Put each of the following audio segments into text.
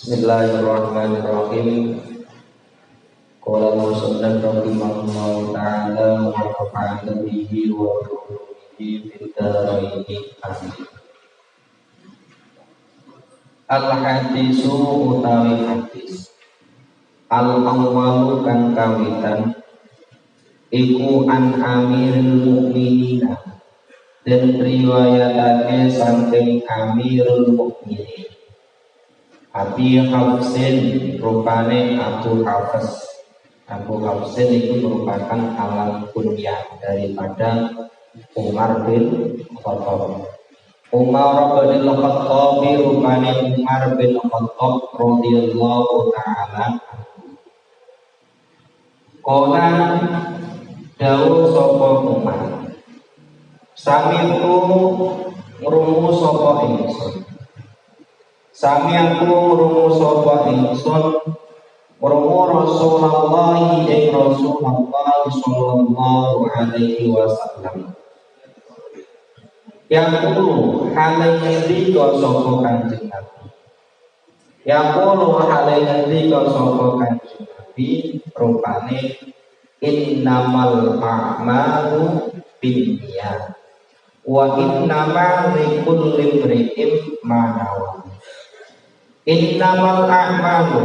Bismillahirrahmanirrahim. Qala al-musannif rahimahullahu ta'ala wa nafa'ana bihi wa bihi fid dharain amin. Al-hadisu utawi hadis al-awwalu kang kawitan iku an amirul mukminina dan riwayatake saking amirul mukminin Abi Hafsin rupane Abu Hafs. Abu Hafsin itu merupakan alam kunyah daripada Umar bin Khattab. Umar bin Khattab rupane Umar bin Khattab radhiyallahu ta'ala. Qala dawuh sapa Umar. Sami'tu ngrungu sapa ingsun. Sami aku ngrungu sapa ingsun ngrungu Rasulullah ing Rasulullah sallallahu alaihi wasallam. Yang kulo hale ngendika sapa Kanjeng Nabi. Yang kulo hale ngendika sapa Kanjeng Nabi rupane innamal a'malu binniyat wa innama likulli imri'in ma nawa. Innamal a'malu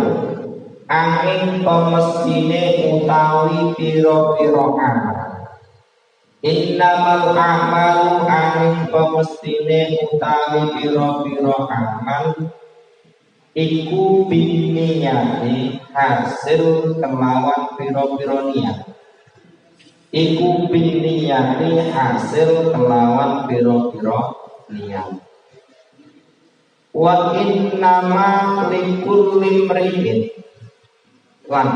angin pemestine utawi piro-piro amal. Innamal a'malu angin pemestine utawi piro-piro amal iku biniyati hasil kelawan piro-piro niat. Iku biniyati hasil kelawan piro-piro niat. Wa innama likulli imri'in lan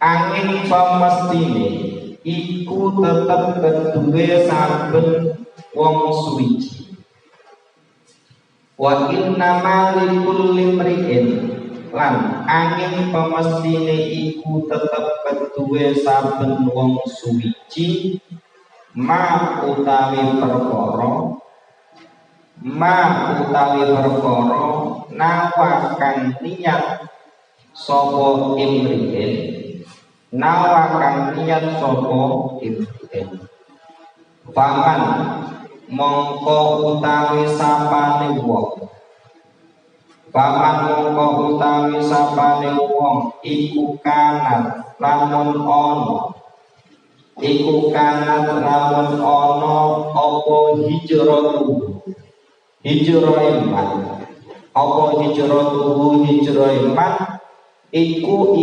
angin pamestine iku tetep kedue saben wong suwiji. Wa innama likulli imri'in lan angin pamestine iku tetep kedue saben wong suwiji ma utawi perkara nawakan niat sapa imri'in paman mongko utawi sapane wong iku kanat lamun ana apa hijrah iman iku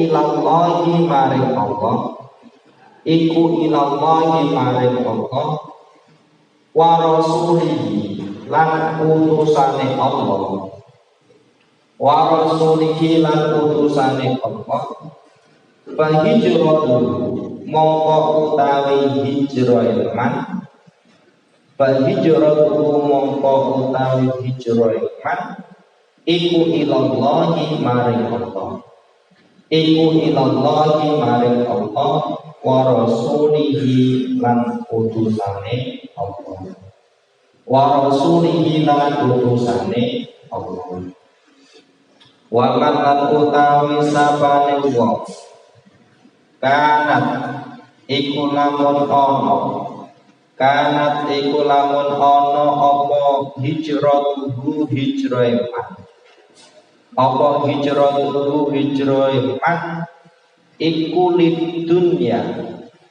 ilallahi maring Allah wa rasulihi lan utusane Allah fa hijratu mongko utawi hijrah iman iku ilallahi maring Allah wa rasulihi lan utusane Allah wa man lan utawi sapane wong kanat iku lamun ana apa hijratuhu hijrah iman iku lidunya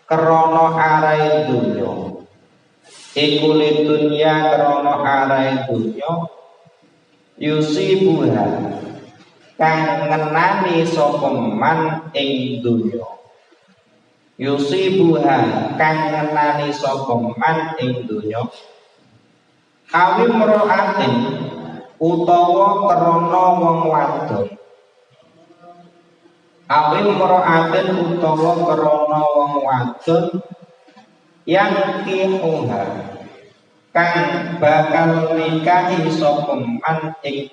krana arahe dunya yusibuha kang ngenani sapa man ing dunya kawin meroatin utawa krana wong wadon yang kihuha kang bakal nikahi sapa man ing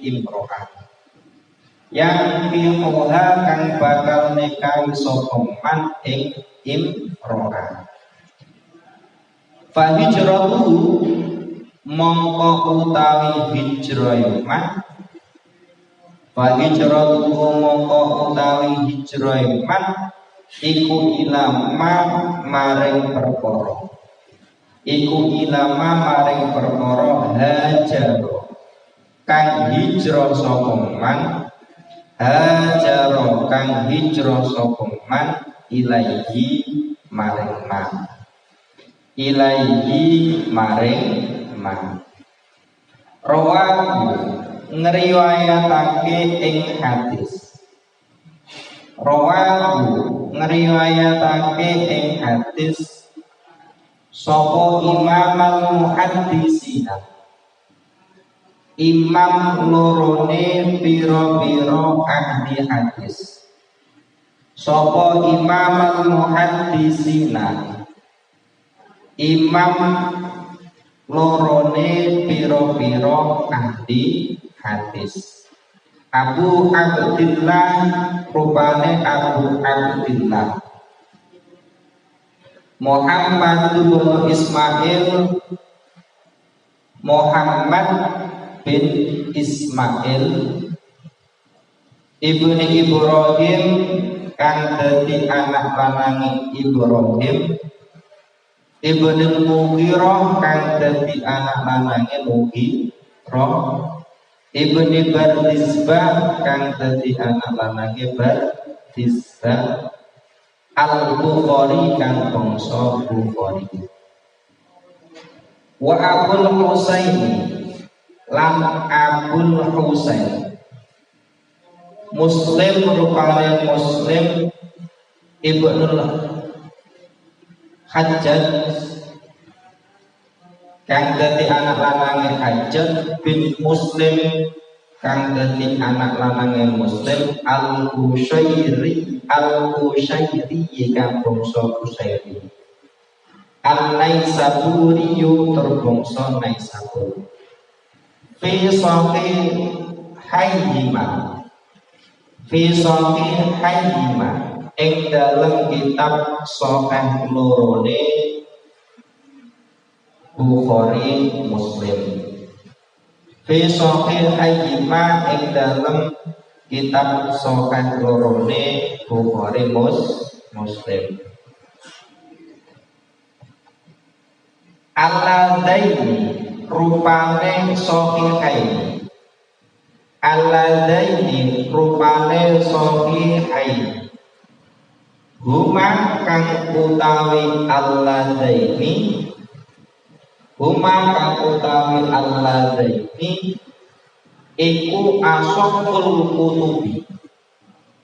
imro'ah fa hijratuhu mongko utawi hijrah iman Fa hijratuhu mongko utawi hijrah man iku ilama maring perkara. Iku ilama maring perkara hajar kang hijrah sapa man, hajar kang hijrah sapa man ilaihi maring man, ilaihi maring man. Rawahu ngriwayatake ing hadis, rawahu ngriwayatake ing hadis sapa imam al-muhaddisina, imam lorone piro-piro ahli hadis. Sapa imam al-muhaddisina, imam lorone piro-piro ahli hadis. Abu Abdillah rupane Abu Abdillah Muhammad bin Ismail, Muhammad bin Ismail ibni Ibrahim kang dadi anak lanangi Ibrahim, ibni Mughirah kang dadi anak lanangi Mughirah, ibni Bardizbah kang dadi anak lanangi Bardizbah, Al-Bukhari kang bangsa Bukhari. Wa Abul Husaini lan Abul Husain Muslim rupane Muslim Ibnul Hajjaj kang dadi anak lanange Hajjaj bin Muslim kang dadi anak lanange Muslim Al-Qushairi, Al-Qushairi kang bangsa Qushairi, An-Naisaburi terbangsa Naisabur. Fi sahih hayyima, fi sahih hayyima ing dalam kitab sahih lorone Bukhari Muslim. Fi sahih hayyima ing dalam kitab sahih lorone Bukhari Muslim. Alladaini rupane sahihaini, alladaini rupane sahihaini, huma kang utawi alladaini, huma kang utawi alladaini iku asoful kutubi,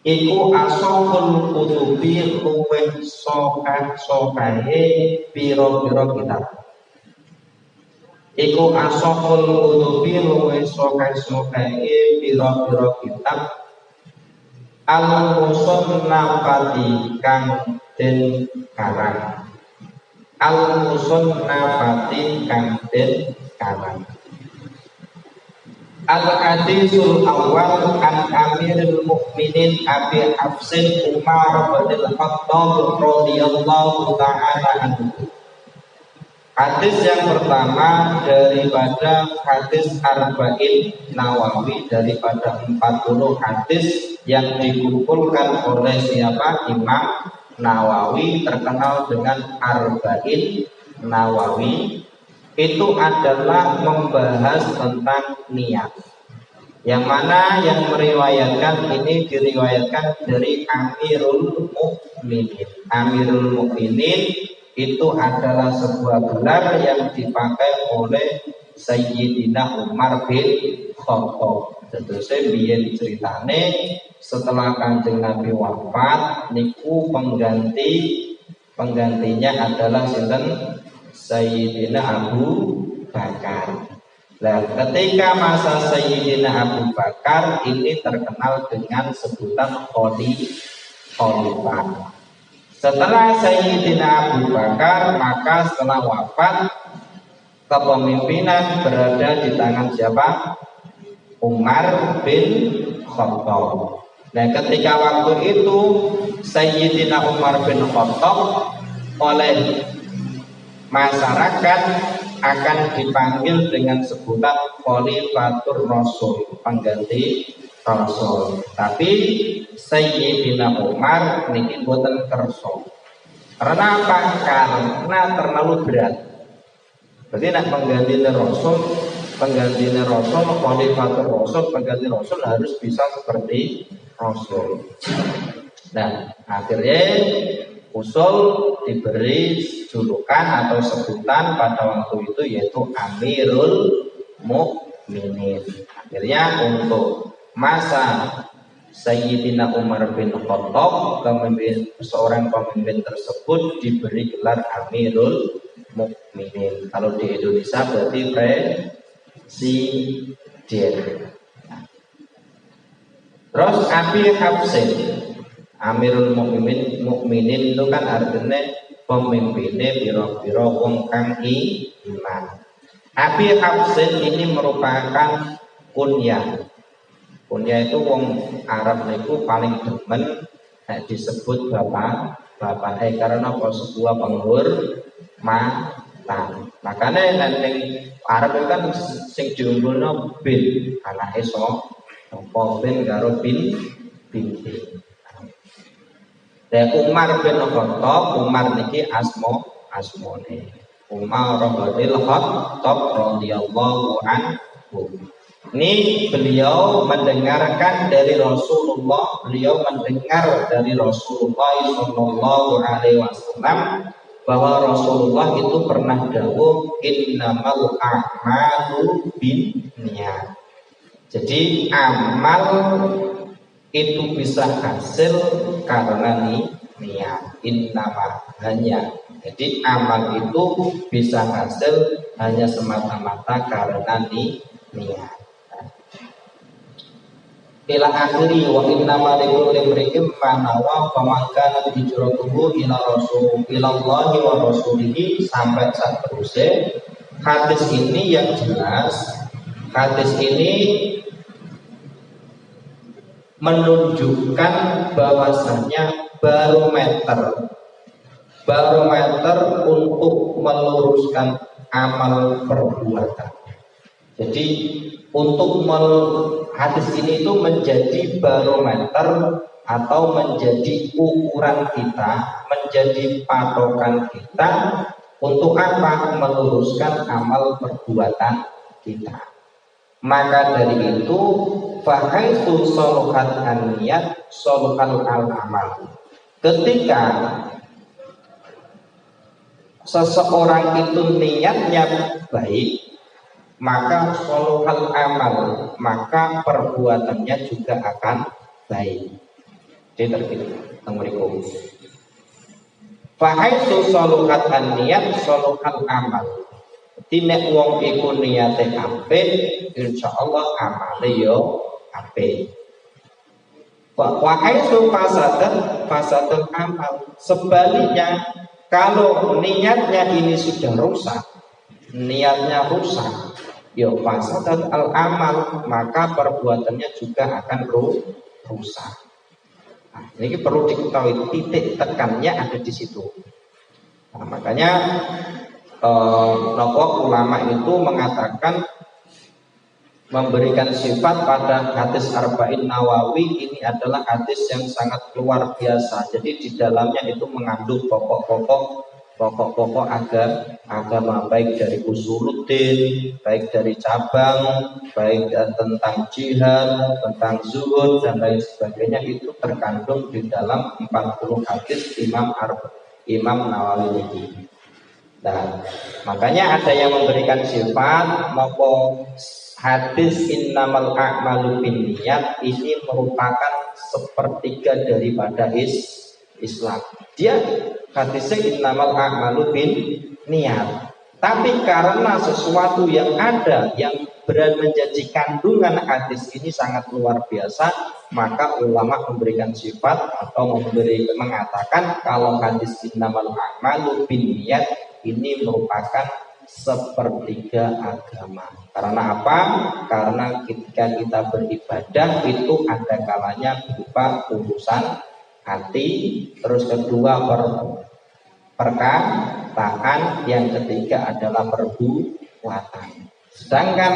iku asoful kutubi luweh sokahe piro-piro kitab. Iku asoful kutubi luweh sokahe piro-piro kitab. Al-Musannafati kang den karang, Al-Musannafati kang den karang. Al-Hadisul awal an Amirul Mukminin Abi Hafsin Umar bin Khattab radhiyallahu ta'ala anhu. Hadis yang pertama daripada hadis Arba'in Nawawi, daripada 40 hadis yang dikumpulkan oleh siapa? Imam Nawawi, terkenal dengan Arba'in Nawawi. Itu adalah membahas tentang niat. Yang mana yang meriwayatkan ini diriwayatkan dari Amirul Mukminin. Amirul Mukminin itu adalah sebuah gelar yang dipakai oleh Sayyidina Umar bin Khattab. Terusnya biyen ceritane setelah Kanjeng Nabi wafat niku penggantinya adalah sinten? Sayyidina Abu Bakar. Nah, ketika masa Sayyidina Abu Bakar ini terkenal dengan sebutan Khalifah. Setelah Sayyidina Abu Bakar, maka setelah wafat kepemimpinan berada di tangan siapa? Umar bin Khattab. Nah, ketika waktu itu Sayyidina Umar bin Khattab oleh masyarakat akan dipanggil dengan sebutan Khalifatur Rasul, pengganti Rasul. Tapi Sayyidina Umar niki boten kersa. Karena apa? Karena terlalu berat. Berarti nak penggantinya Rasul, khalifatul Rasul, pengganti Rasul harus bisa seperti Rasul. Nah, akhirnya Usul diberi julukan atau sebutan pada waktu itu yaitu Amirul Mukminin. Akhirnya untuk masa Sayyidina Umar bin Khattab, seorang pemimpin tersebut diberi gelar Amirul Mukminin. Kalau di Indonesia berarti presiden. Terus Abi Hafsin, Amirul Mukminin itu kan artinya pemimpinnya biro-biro wong kang iman. Abi Hafsin ini merupakan kunyah. Kunyah itu wong Arab niku paling demen disebut bapak karena apa sebuah penghormatan. Makanya nanti Arab itu kan sing diunggulno bin anake bin karo bin. Dan Umar bin Khattab, Umar niki asmone. Umar bin Khattab radhiyallahu anhu. Ini beliau mendengar dari Rasulullah sallallahu alaihi wasallam bahwa Rasulullah itu pernah dawuh innamal a'malu binniyat. Jadi amal itu bisa hasil karena niat. Innama hanya. Jadi amal itu bisa hasil hanya semata-mata karena niat. Ila akhiri wa innama likulli imri'in ma nawa faman kana hijratuhu ila Allah wa rasulihi sampai seterusnya. Hadis ini yang jelas, hadis ini menunjukkan bahwasanya barometer untuk meluruskan amal perbuatan. Jadi untuk hadis ini itu menjadi barometer atau menjadi ukuran kita, menjadi patokan kita untuk apa? Meluruskan amal perbuatan kita. Maka dari itu fahaitsu soluhat an-niyat soluhal al-amal. Ketika seseorang itu niatnya baik, maka soluhal amal, maka perbuatannya juga akan baik. Jadi terkini fahaitsu soluhat an-niyat soluhal amal. Nek wong iku niate apik, insyaallah amale yo apik. Wa haitsu fasadul amal. Sebaliknya, kalau niatnya ini sudah rusak, yo fasadul amal, maka perbuatannya juga akan rusak. Nah, ini perlu diketahui titik tekannya ada di situ. Nah, makanya ulama itu mengatakan memberikan sifat pada hadis Arba'in Nawawi ini adalah hadis yang sangat luar biasa. Jadi di dalamnya itu mengandung pokok-pokok agama, baik dari usuluddin, baik dari cabang, baik tentang jihad, tentang zuhud dan lain sebagainya, itu terkandung di dalam 40 hadis Imam Nawawi ini. Nah, makanya ada yang memberikan sifat maupun hadis innamal a'malu binniyat ini merupakan sepertiga daripada Islam. Dia hadisnya innamal a'malu binniyat. Tapi karena sesuatu yang ada yang menjadi kandungan hadis ini sangat luar biasa, maka ulama memberikan sifat atau mengatakan kalau hadis innamal a'malu binniyat ini merupakan sepertiga agama. Karena apa? Karena ketika kita beribadah itu ada kalanya berupa urusan hati, terus kedua perkataan, yang ketiga adalah perbuatan. Sedangkan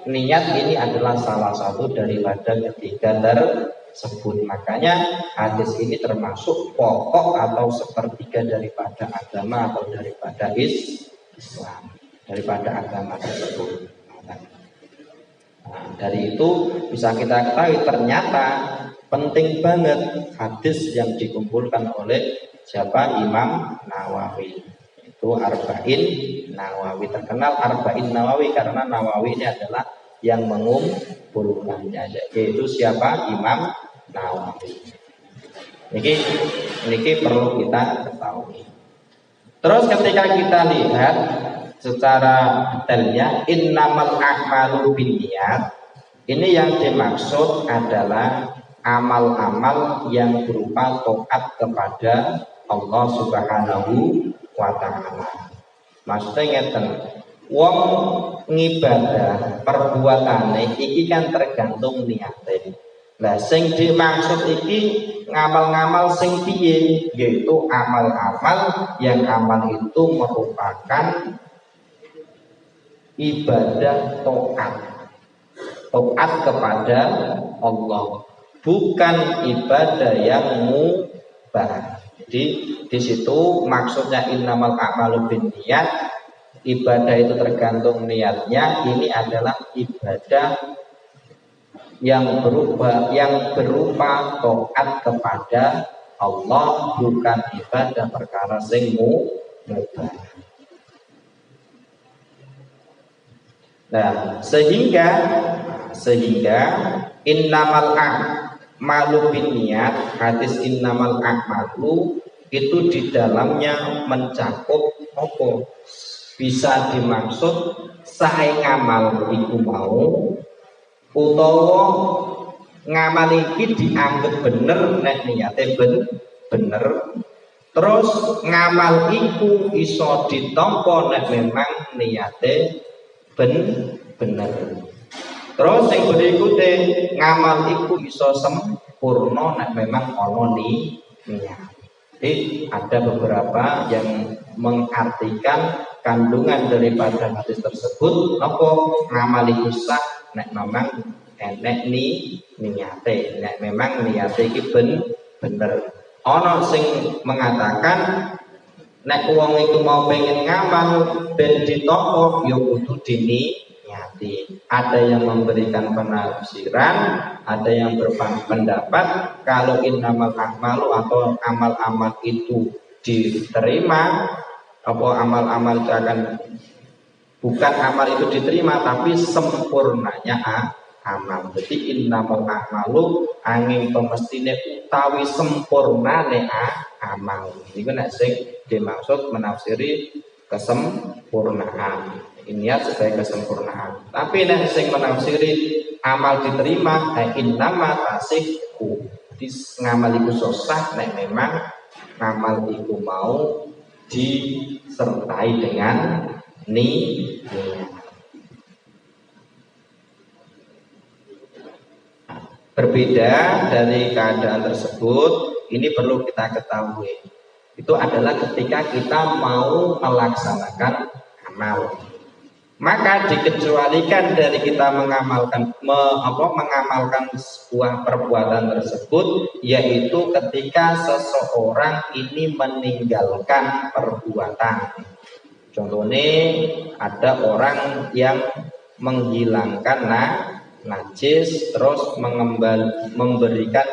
niat ini adalah salah satu daripada ketiga tersebut. Makanya hadis ini termasuk pokok atau sepertiga daripada agama atau daripada Islam, daripada agama tersebut. Nah, dari itu bisa kita ketahui ternyata penting banget hadis yang dikumpulkan oleh siapa? Imam Nawawi. Itu Arba'in Nawawi, terkenal Arba'in Nawawi karena Nawawi ini adalah yang mengumpulkannya, yaitu siapa? Imam Nawawi. Ini perlu kita ketahui. Terus ketika kita lihat secara detailnya, innamal a'malu binniyat, ini yang dimaksud adalah amal-amal yang berupa taat kepada Allah Subhanahu wa ta'ala. Maksudnya ngeten, wong ngibadah perbuatane iki kan tergantung niate. Lah sing dimaksud iki ngamal-ngamal sing piye, yaitu amal-amal yang amal itu merupakan ibadah taat kepada Allah, bukan ibadah yang mubah. Jadi di situ maksudnya innamal a'malu binniyat, ibadah itu tergantung niatnya. Ini adalah ibadah yang berupa taat kepada Allah, bukan ibadah perkara sing mubah. Nah, sehingga innamal a'malu binniyat, hadis innamal a'malu itu di dalamnya mencakup apa? Bisa dimaksud sae ngamal iku mau, utawa ngamal iki dianggap bener nek niate bener. Terus ngamal iku iso ditampa nek memang niate bener. Terus yang berikutnya ngamal iku iso sempurna nek memang ana niat. Jadi ada beberapa yang mengartikan kandungan daripada hadis tersebut, apa ngamal iku sah nek memang enek niate, nek memang niate iki bener. Ana sing mengatakan nek wong itu mau pengen ngamal ben ditampa ya kudu diniati. Ada yang memberikan penafsiran, ada yang berpendapat kalau innamal a'malu atau amal-amal itu diterima, apa amal-amal itu akan, bukan amal itu diterima tapi sempurnanya amal. Jadi innamal a'malu angin pemestine utawi sempurnane amal. Iku nek sing dimaksud menafsiri kesempurnaan, niat sebagai kesempurnaan. Tapi nek sing menafsiri amal diterima innama tasihku, ngamal iku sah nek memang ngamal iku mau disertai dengan niat. Berbeda dari keadaan tersebut, ini perlu kita ketahui. Itu adalah ketika kita mau melaksanakan amal. Maka dikecualikan dari kita mengamalkan sebuah perbuatan tersebut, yaitu ketika seseorang ini meninggalkan perbuatan. Contohnya ada orang yang menghilangkan najis terus memberikan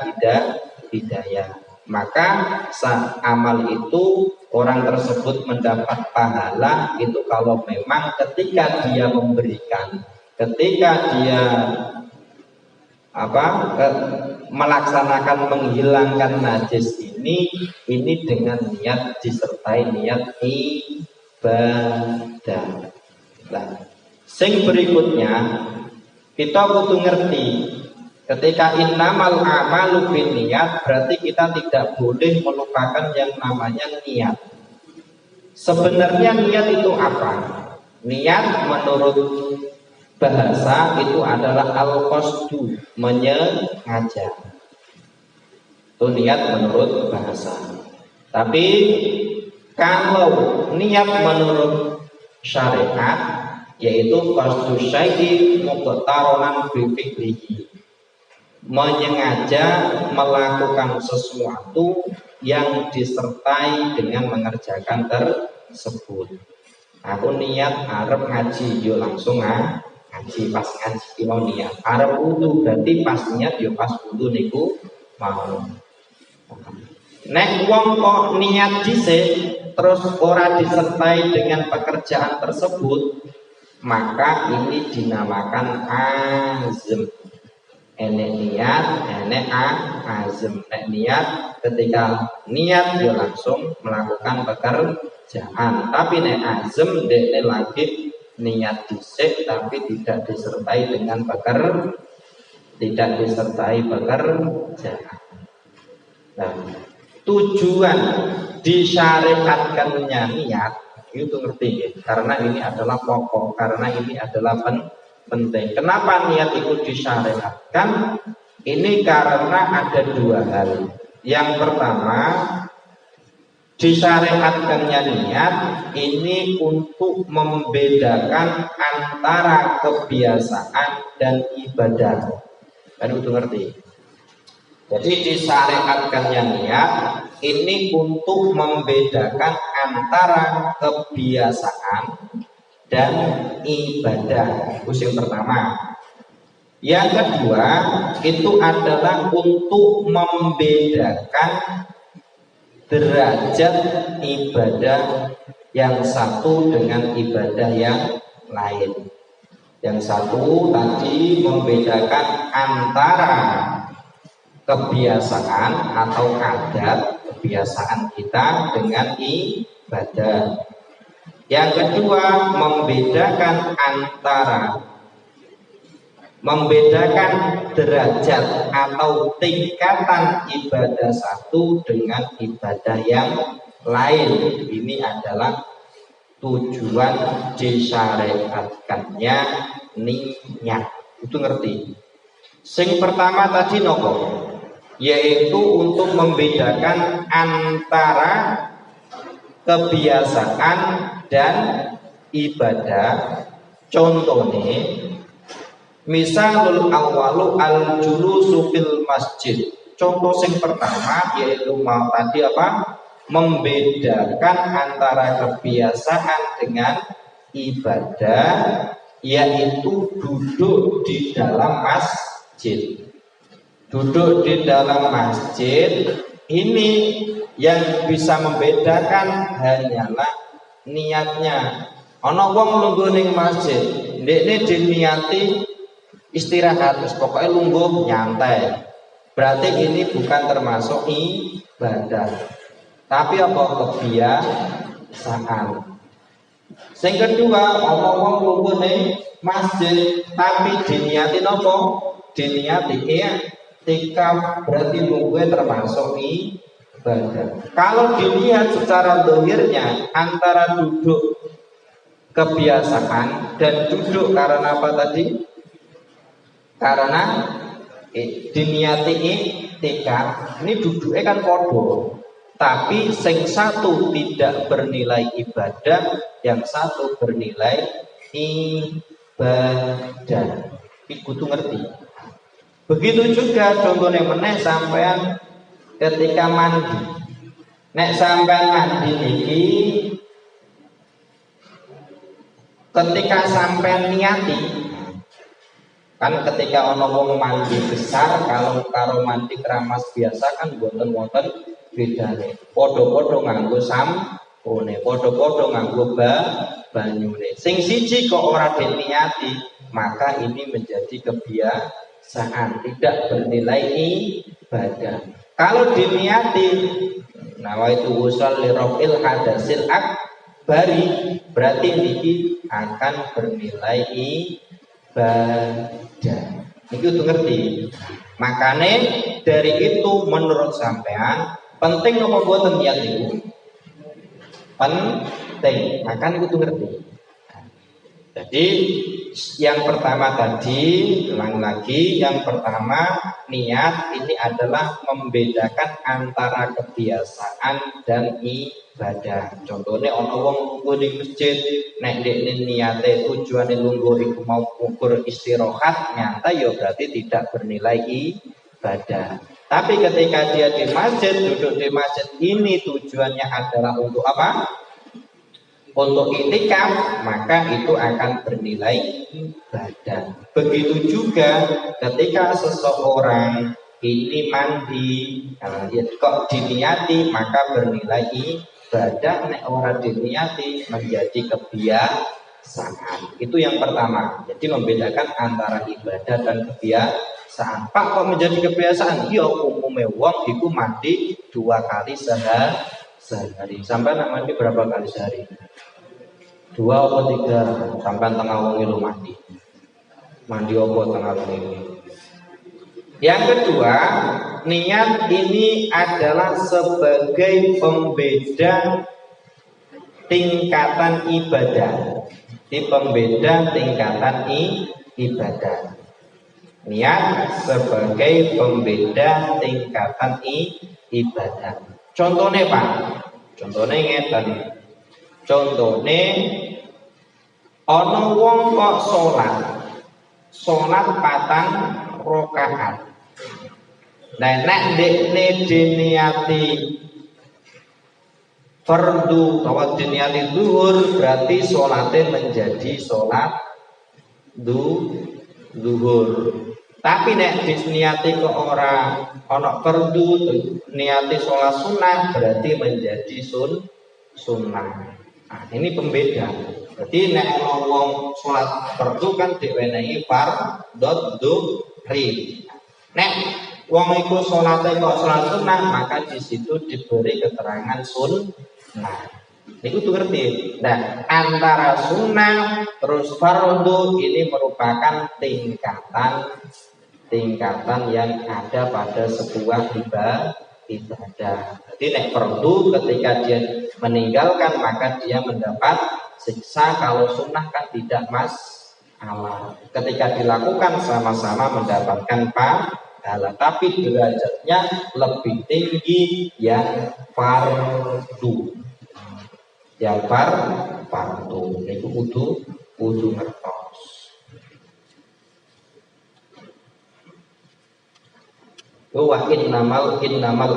hidayah, maka saat amal itu orang tersebut mendapat pahala itu kalau memang ketika dia memberikan, ketika dia melaksanakan menghilangkan najis ini dengan niat, disertai niat ibadah. Nah, sing berikutnya kita butuh ngerti, ketika innamal a'malu binniyat berarti kita tidak boleh melupakan yang namanya niat. Sebenarnya niat itu apa? Niat menurut bahasa itu adalah al-qasdu, menyengaja. Itu niat menurut bahasa. Tapi kalau niat menurut syariat yaitu qasdu syai'i muqtaronan bi fi'lihi, menyengaja melakukan sesuatu yang disertai dengan mengerjakan tersebut. Aku niat arep ngaji, yo langsung ngaji. Pas ngaji mau niat arep wudu, berarti pas niat yo pas wudu niku mau. Nek wong kok niat dhisik terus ora disertai dengan pekerjaan tersebut, maka ini dinamakan azm. Enek niat, enek azm. Nek niat, ketika niat dia langsung melakukan pekerjaan. Tapi nek azm dekne lagi niat dhisik tapi tidak disertai dengan pekerjaan. Nah, tujuan disyariatkannya niat itu ngerti ya? Karena ini adalah pokok, karena ini adalah penting. Kenapa niat itu disyariatkan? Ini karena ada dua hal. Yang pertama, disyariatkannya niat ini untuk membedakan antara kebiasaan dan ibadah. Kan itu ngerti? Jadi disyariatkannya niat ini untuk membedakan antara kebiasaan dan ibadah. Itu yang pertama. Yang kedua itu adalah untuk membedakan derajat ibadah yang satu dengan ibadah yang lain. Yang satu tadi membedakan antara kebiasaan atau adat kebiasaan kita dengan ibadah. Yang kedua membedakan derajat atau tingkatan ibadah satu dengan ibadah yang lain. Ini adalah tujuan disyariatkannya niat. Itu ngerti? Sing pertama tadi nopo, yaitu untuk membedakan antara kebiasaan dan ibadah. Contohnya, misalul awalu al-julusu fil masjid. Contoh yang pertama yaitu mau tadi apa? Membedakan antara kebiasaan dengan ibadah, yaitu duduk di dalam masjid. Duduk di dalam masjid ini yang bisa membedakan hanyalah niatnya. Ana wong lungguh ning masjid, ndekne diniati istirahat, terus pokoknya lungguh nyantai. Berarti ini bukan termasuk ibadah, tapi apa? Kebiasaan. Yang kedua, ana wong lungguh ning masjid tapi diniati apa? Diniati i'tikaf, berarti lungguh termasuk ibadah. Kalau dilihat secara zahirnya antara duduk kebiasaan dan duduk karena apa tadi? Karena diniati i'tikaf, ini duduknya kan podo, tapi sing satu tidak bernilai ibadah, yang satu bernilai ibadah. Iku tuh ngerti. Begitu juga contohnya meneh sampean ketika mandi. Nek sampean mandi niki, ketika sampean niati, kan ketika ono wong mandi besar kalau karo mandi keramas biasa kan boten-boten bedane. Padha-padha nganggo sampune, padha-padha nganggo banyune. Sing siji kok ora diniati, maka ini menjadi kebiasaan, tidak bernilai ibadah. Kalau diniati, nawaitu usul li rafil hadasil akbari, berarti niki akan bernilai ibadah. Itu tuh ngerti. Makanya dari itu menurut sampean penting nopo boten niat itu? Penting. Makanya itu tuh ngerti. Jadi yang pertama tadi, ulang lagi, yang pertama niat ini adalah membedakan antara kebiasaan dan ibadah. Contohnya ono wong lungguh di masjid, nek dekne niate tujuane lungguh iku mau ukur istirahat, nyata ya berarti tidak bernilai ibadah. Tapi ketika dia di masjid, duduk di masjid ini tujuannya adalah untuk apa? Untuk itikaf, maka itu akan bernilai ibadah. Begitu juga ketika seseorang ini mandi, kok diniati maka bernilai ibadah. Nek orang diniati menjadi kebiasaan. Itu yang pertama. Jadi membedakan antara ibadah dan kebiasaan. Pak, kok menjadi kebiasaan? Iya, umumnya wong iku mandi 2 kali sehari. Sampai mandi berapa kali sehari? 2 atau 3, sampai tengah wengi lu mandi opo tengah wengi. Yang kedua, niat ini adalah sebagai pembeda tingkatan ibadah. Pembeda tingkatan ibadah. Niat sebagai pembeda tingkatan ibadah. Contohnya Pak, contohnya ngeten. Contohnya ana wong kok salat 4 rakaat. Nah nek dekne diniati fardu atau diniati zuhur, berarti salate menjadi salat zuhur. Tapi nek diniati kok ora ana fardu, niati salat sunah, berarti menjadi sunnah. Nah, ini pembeda. Jadi nek ana wong salat fardu kan diwenehi fardhu dhuhri. Nek wong iku salate kok salat sunah, maka di situ diberi keterangan sunnah. Niku tuh ngerti. Nah, antara sunnah terus fardhu ini merupakan tingkatan yang ada pada sebuah ibadah. Jadi nek fardu ketika dia meninggalkan maka dia mendapat siksa, kalau sunnah kan tidak masalah. Ketika dilakukan sama-sama mendapatkan pahala, tapi derajatnya lebih tinggi yang fardu. Yang fardu itu kudu ngertos. Wa innamal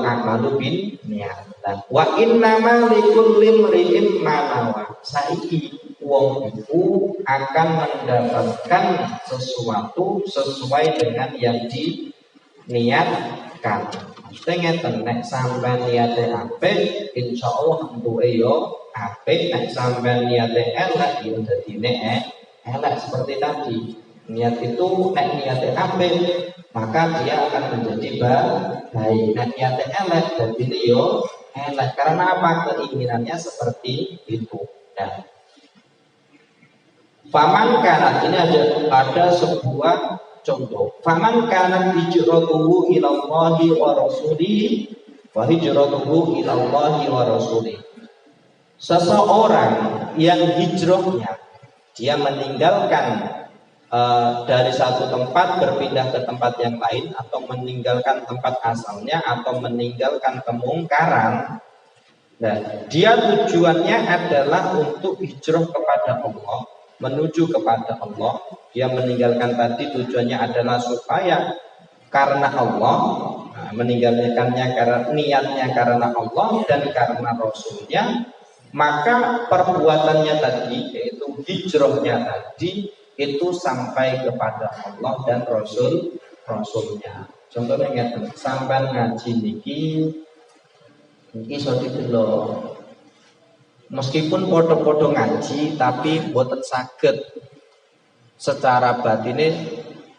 a'malu bin niat. Wa innamal likulli imri'in ma nawa. Saiki wong iku akan mendapatkan sesuatu sesuai dengan yang diniatkan. Maksudnya ngeten, nek sampean niate apik, insyaallah entuke yo apik. Nek sampean niate elek yo dadine elek. Seperti tadi, niat itu nek niate apik maka dia akan menjadi baik. Nek niate elek dadine yo elek. Karena apa? Keinginannya seperti itu. Nah, faman kanat, ini ada sebuah contoh. Faman kanat hijratuhu ilallahi wa rasulihi wa hijratuhu ilallahi wa rasulihi. Seseorang yang hijrahnya dia meninggalkan dari satu tempat berpindah ke tempat yang lain, atau meninggalkan tempat asalnya, atau meninggalkan kemungkaran. Nah, dia tujuannya adalah untuk hijrah kepada Allah, menuju kepada Allah. Dia meninggalkan tadi tujuannya adalah supaya karena Allah, meninggalkannya karena niatnya karena Allah dan karena Rasulnya, maka perbuatannya tadi, yaitu hijrahnya tadi, itu sampai kepada Allah dan Rasulnya. Contohnya ngeten, sampai ngaji niki iso didelok. Meskipun podo-podo ngaji, tapi boten saged secara batine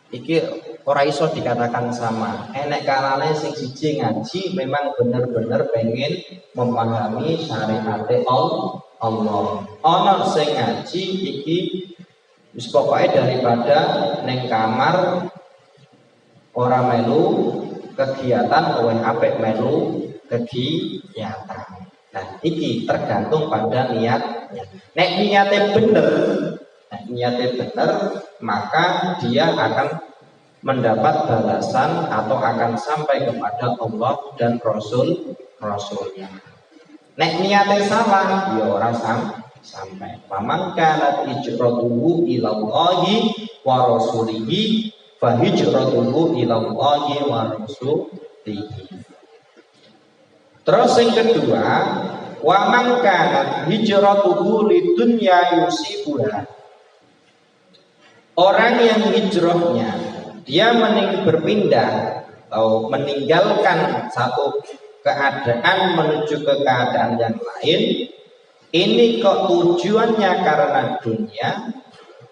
iki ora iso dikatakan sama. Enek kalane sing siji ngaji memang bener-bener pengen memahami syariat Allah. Ana sing ngaji iki wis pokoke daripada neng kamar ora melu kegiatan, luwih apik melu kegiatan. Nah, iki tergantung pada niatnya. Nek niatnya bener, Nah, niatnya benar, maka dia akan mendapat balasan atau akan sampai kepada Allah dan Rasulnya. Nek niatnya salah, ya orang sampai. Faman kanat hijratuhu ila Allahi wa rasulihi fa hijratuhu ila Allahi wa rasulihi. Terus yang kedua, wa man kanat hijratuhu lidunya yusibuha. Orang yang hijrahnya dia berpindah atau meninggalkan satu keadaan menuju ke keadaan yang lain, ini kok tujuannya karena dunia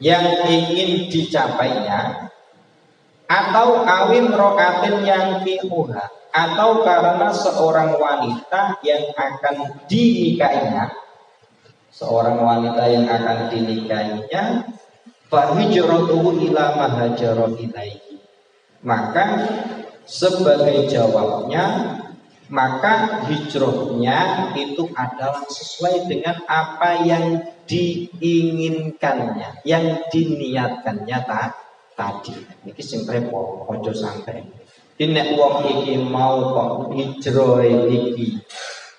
yang ingin dicapainya, atau awim rokatin yang kihuha, atau karena seorang wanita yang akan dinikahinya, seorang wanita yang akan dinikahinya, fahijratuhu ila mahajara ilaihi. Maka sebagai jawabnya, maka hijrahnya itu adalah sesuai dengan apa yang diinginkannya, yang diniatkannya tadi. Iki sing repot, ojo sampai. Nek wong iki mau kok hijrah iki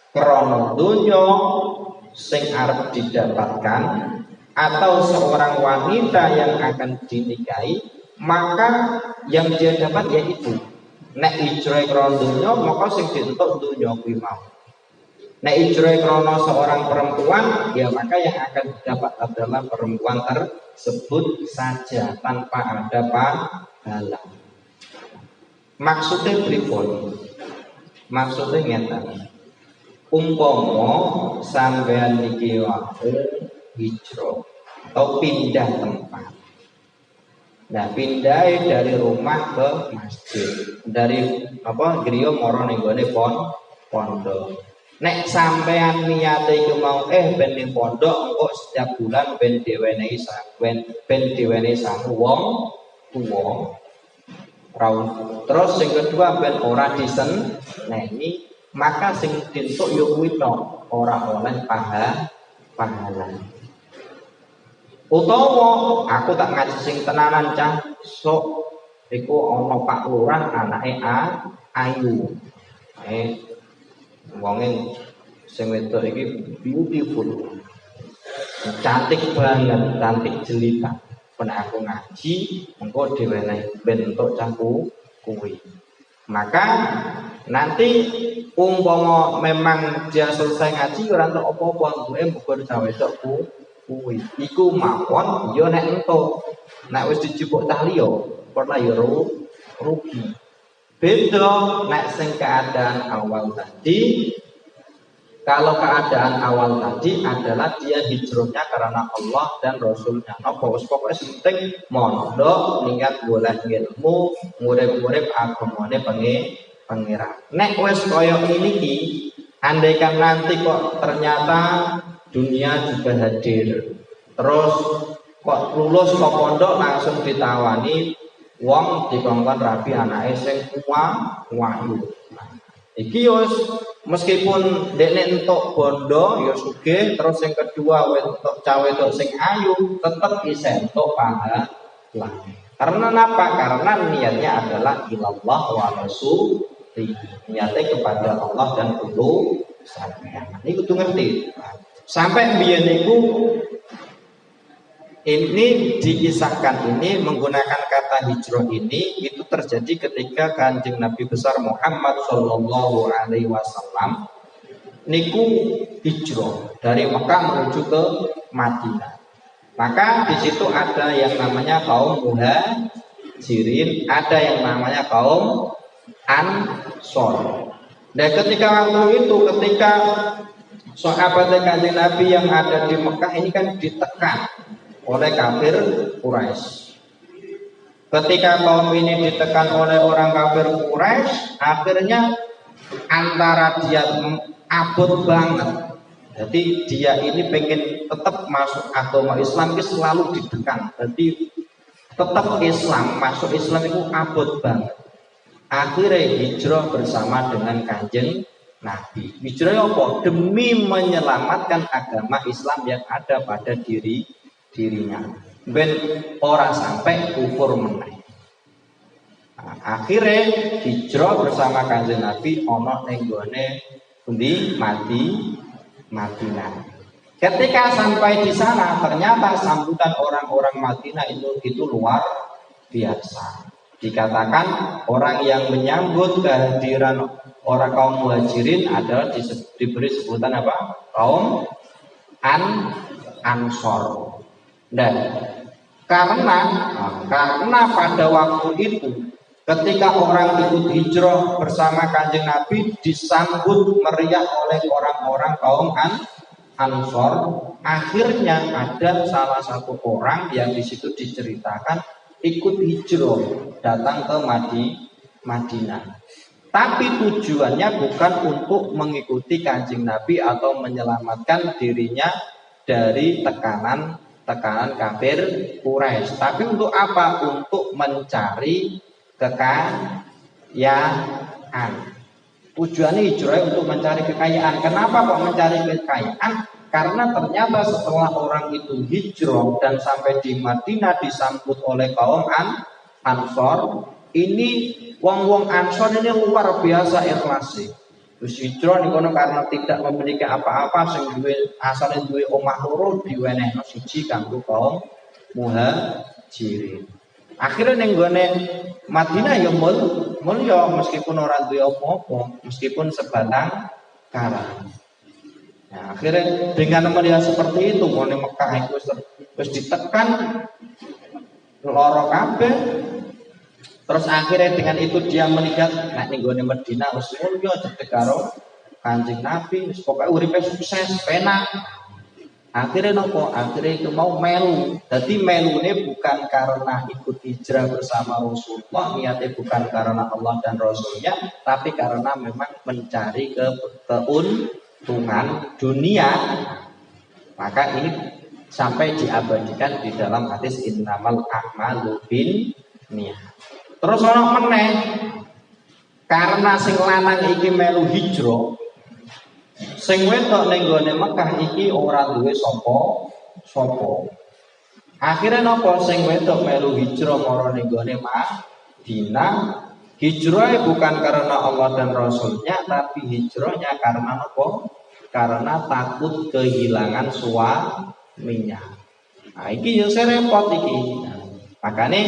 krana donya sing arep didapatkan, atau seorang wanita yang akan dinikahi, maka yang dia dapat yaitu nek hijrah krana dunya, maka sing dientuk dunya kuwi mau. Nek hijrah krana seorang perempuan, ya maka yang akan didapat adalah perempuan tersebut saja tanpa ada pahala. Maksudnya pripun? Maksudnya ngeten. Umpama sampean niki wae hijrah atau pindah tempat. Nah, pindah dari rumah ke masjid, dari griya mara ning gone pondok. Nek sampean niate iku mau ben ning pondok engko setiap bulan ben diwenehi sangu wong tuwa. Terus sing kedua ben ora diseneni, maka sing dientuk yo kuwi tok, ora oleh pahala. Utawa aku tak ngaji sing tenanan cah, sok iku ana Pak Lurah anake ayu. Wonge sing wedok iki beautiful. Cantik banget, cantik jelita. Pen aku ngaji, engko diwenehi bentuk cahku kuwi. Maka nanti umpama memang dia selesai ngaji ora entuk apa-apa, mbok cawe wedokku kuwi. Iku mawon ya nek entuk. Nek wis dijupuk tahliya, pernah ya rugi. Beda nek sing keadaan awal tadi. Kalau keadaan awal tadi adalah dia hijrahnya karena Allah dan Rasulnya. Pokoknya penting mondok, niat goleh ilmu, murid-murid agamane pangeran. Nek wis kaya ini ki, andaikan nanti kok ternyata dunia juga hadir, terus kok lulus kok pondok langsung ditawani wong dikongkon rabi anake sing wayu. Iki yos meskipun dekne entuk bondo ya sugih, terus yang kedua entuk cawe entuk sing ayu, tetep isa entuk pahala. Karena apa? Karena niatnya adalah ilallah wa rasul, niatnya kepada Allah dan Rasul. Ini kudu ngerti. Sampai biyen niku ini dikisahkan ini menggunakan kata hijrah ini itu terjadi ketika Kanjeng Nabi besar Muhammad Shallallahu Alaihi Wasallam niku hijrah dari Mekah menuju ke Madinah. Maka di situ ada yang namanya kaum Muhajirin, ada yang namanya kaum Ansor. Dan ketika waktu itu, ketika sahabat Kanjeng Nabi yang ada di Mekah ini kan ditekan oleh kafir Quraisy. Ketika kaum ini ditekan oleh orang kafir Quraisy, akhirnya antara dia abot banget. Jadi dia ini pengen tetap masuk agama Islam, itu selalu ditekan. Jadi tetap Islam, masuk Islam itu abot banget. Akhirnya hijrah bersama dengan Kanjeng Nabi. Hijrah apa? Demi menyelamatkan agama Islam yang ada pada diri dirinya. Ben ora sampai kufur meneh. Nah, akhirnya hijrah bersama Kanjeng Nabi ana ning gone pundi Madinah. Ketika sampai di sana ternyata sambutan orang-orang Madinah itu luar biasa. Dikatakan orang yang menyambut kehadiran orang kaum muhajirin adalah diberi sebutan apa? Kaum Ansor. Dan karena pada waktu itu ketika orang ikut hijrah bersama Kanjeng Nabi disambut meriah oleh orang-orang kaum Ansor, akhirnya ada salah satu orang yang di situ diceritakan ikut hijrah datang ke Madinah. Tapi tujuannya bukan untuk mengikuti Kanjeng Nabi atau menyelamatkan dirinya dari tekanan kafir Quraisy. Tapi untuk apa? Untuk mencari kekayaan. Tujuannya hijrah untuk mencari kekayaan. Kenapa kok mencari kekayaan? Karena ternyata setelah orang itu hijrah dan sampai di Madinah disambut oleh kaum Ansor, ini wong-wong Ansor ini luar biasa ikhlasnya. Terus hijrah niku karena tidak memiliki apa-apa sing duwe asale duwe omah loro diwenehno siji kanggo kaum muhajirin. Akhirnya ning gone Madinah ya mulya meskipun ora duwe apa-apa, meskipun sebatang kara. Nah, akhirnya dengan melihat seperti itu gone Mekah itu wis ditekan loro kabeh. Terus akhirnya dengan itu dia melihat nek ning gone Madinah wis mulya cedhek karo Kanjeng Nabi, wis pokoke uripe sukses, penak. Akhirnya nopo? Akhirnya itu mau melu. Jadi melune bukan karena ikut hijrah bersama Rasulullah, niatnya bukan karena Allah dan Rasulnya, tapi karena memang mencari keuntungan dunia. Maka ini sampai diabadikan di dalam hadis innamal a'malu binniyat. Terus ono meneh karena sing lanang iki melu hijrah, sing wedok ning gone Mekah iki ora duwe sapa. Akhire napa sing wedok melu hijrah marang ning gone Madinah, hijrah bukan karena Allah dan Rasulnya, tapi hijrahnya karena napa? Karena takut kehilangan suaminya. Nah, iki yo repot iki. Makane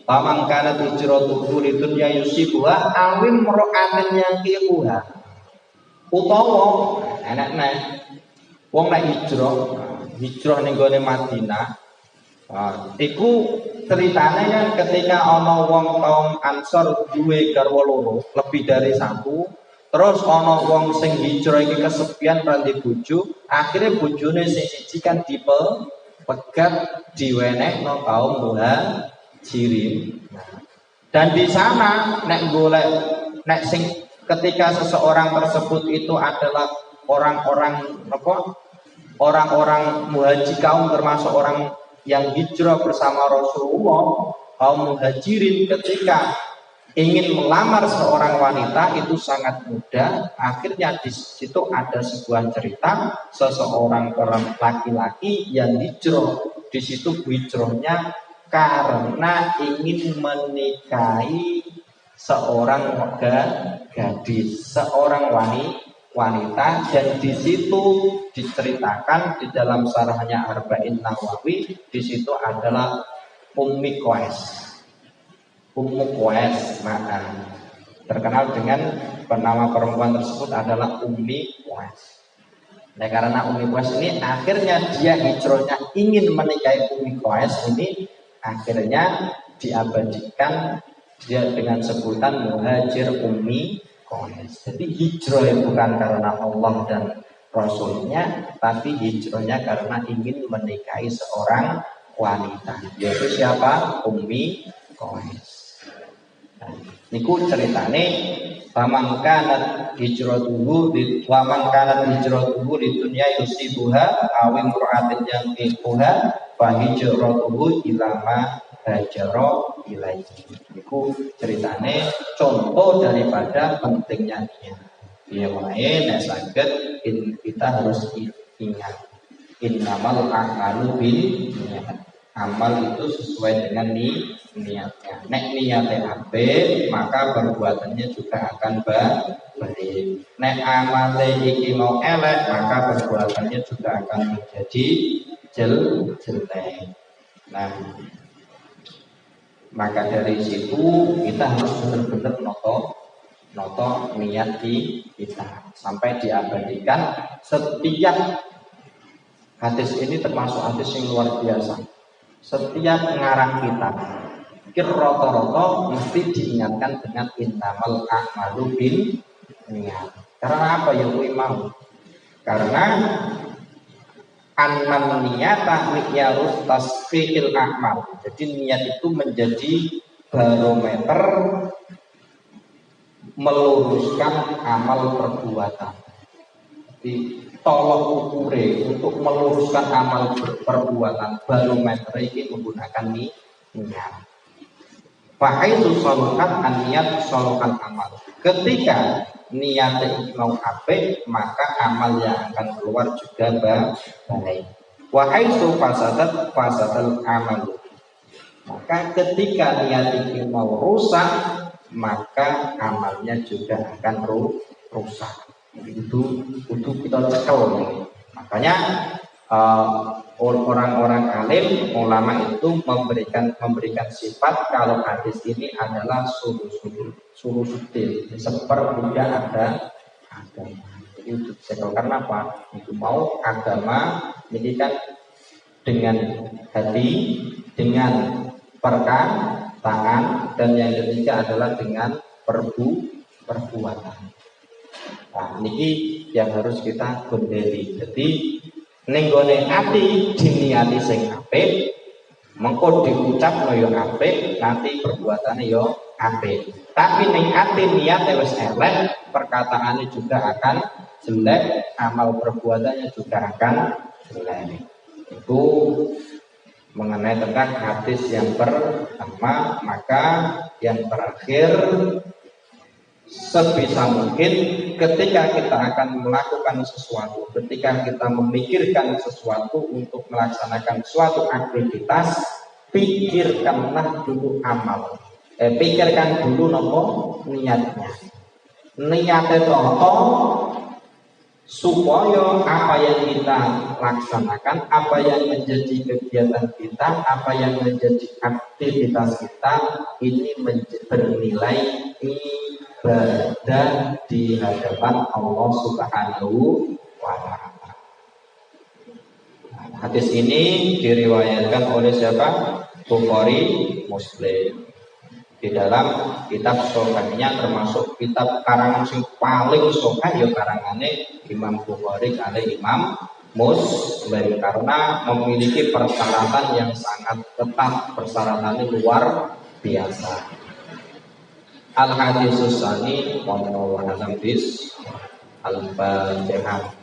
pamang kana hijratuhu lidunya yusibuha awim ra'atan yang kiuha. Utawa enak-enak wong nek hijrah ning gone Madinah. Iku ceritane kan ketika ana wong kaum Ansor duwe garwa loro, lebih dari satu. Terus ana wong sing hijrah iki kesepian ranti bojo, akhirnya bojone sing siji kan pegat diwenehno kaum muhajirin. Dan di sana nek golek nek sing ketika seseorang tersebut itu adalah orang-orang muhajir kaum termasuk orang yang hijrah bersama Rasulullah, kaum muhajirin ketika ingin melamar seorang wanita itu sangat mudah. Akhirnya di situ ada sebuah cerita seseorang laki-laki yang hijrah. Di situ hijrahnya karena ingin menikahi seorang gadis, seorang wanita, dan di situ diceritakan di dalam syarahnya Arba'in Nawawi, di situ adalah Ummu Qais, maka terkenal dengan nama perempuan tersebut adalah Ummu Qais. Nah, karena Ummu Qais ini akhirnya dia hijrahnya ingin menikahi Ummu Qais ini, akhirnya diabadikan dia dengan sebutan muhajir Ummi Qais. Jadi hijrah bukan karena Allah dan Rasulnya, tapi hijrahnya karena ingin menikahi seorang wanita, yaitu siapa? Ummi Qais. Nah, niku ceritane faman kanat hijratuhu di dunya yusibuha awim ra'atin yang ibuha fa hijratuhu ilama hajaro ilaihi. Iku ceritane contoh daripada pentingnya niat. Ya wae nek saged kita harus ingat Innamal a'malu binniyat. Amal itu sesuai dengan niatnya. Nek niatnya apik, maka perbuatannya juga akan baik. Nek amale iki mau elek, maka perbuatannya juga akan menjadi jelek. Nah, maka dari situ kita harus benar-benar noto niat kita sampai diabadikan. Setiap hadis ini termasuk hadis yang luar biasa. Setiap ngarang kita rata-rata mesti diingatkan dengan innamal a'malu binniyat. Karena apa ya kuwi mau? Karena annan niyata mi'yarus tasfiqil a'mal. Jadi niat itu menjadi barometer meluruskan amal perbuatan. Jadi tolong ukure untuk meluruskan amal perbuatan barometer ini menggunakan niat. Fa'aitu solukan an-niat solukan amal. Ketika niat ini mau apik, maka amal yang akan keluar juga baik. Wa'aitu fasadal amal. Maka ketika niat ini mau rusak, maka amalnya juga akan rusak. Itu kita cekel. Makanya orang-orang alim, ulama itu memberikan sifat kalau hadis ini adalah sulusutil, seperbudak ada agama. Jadi itu cekel karena apa? Itu mau agama ini kan dengan hati, dengan perkataan, dan yang ketiga adalah dengan perbuatan. Nah, ini yang harus kita gondeli. Jadi ning gone ati diniati sing apik, mengko diucapno yo apik, nanti perbuatane yo apik. Tapi ning ati niate wis elek, perkataannya juga akan jelek, amal perbuatannya juga akan jelek. Itu mengenai tentang hadis yang pertama. Maka yang terakhir, sebisa mungkin ketika kita akan melakukan sesuatu, ketika kita memikirkan sesuatu untuk melaksanakan suatu aktivitas, pikirkanlah dulu amal. Pikirkan dulu nopo niatnya. Niatnya toto supaya apa yang kita laksanakan, apa yang menjadi kegiatan kita, apa yang menjadi aktivitas kita ini bernilai ibadah di hadapan Allah Subhanahu wa Ta'ala. Hadis ini diriwayatkan oleh siapa? Bukhari, Muslim. Di dalam kitab Sahihnya, termasuk kitab karangan sing paling sahih ya karangane Imam Bukhari kali Imam Muslim, karena memiliki persyaratan yang sangat ketat, persyaratannya luar biasa. Al-Hadisus Sani wallahu a'lam bishawab. Al-Fatihah.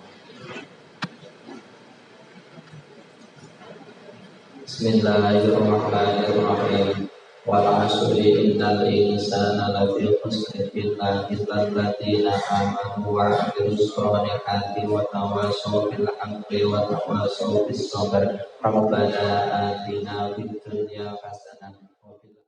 Bismillahirrahmanirrahim. Wal 'asri innal insana lafi khusr illa alladziina aamanu wa 'amilus shalihati wa tawassaw bil haqqi wa tawassaw bis sabr. Rabbana atina fid dunya hasanah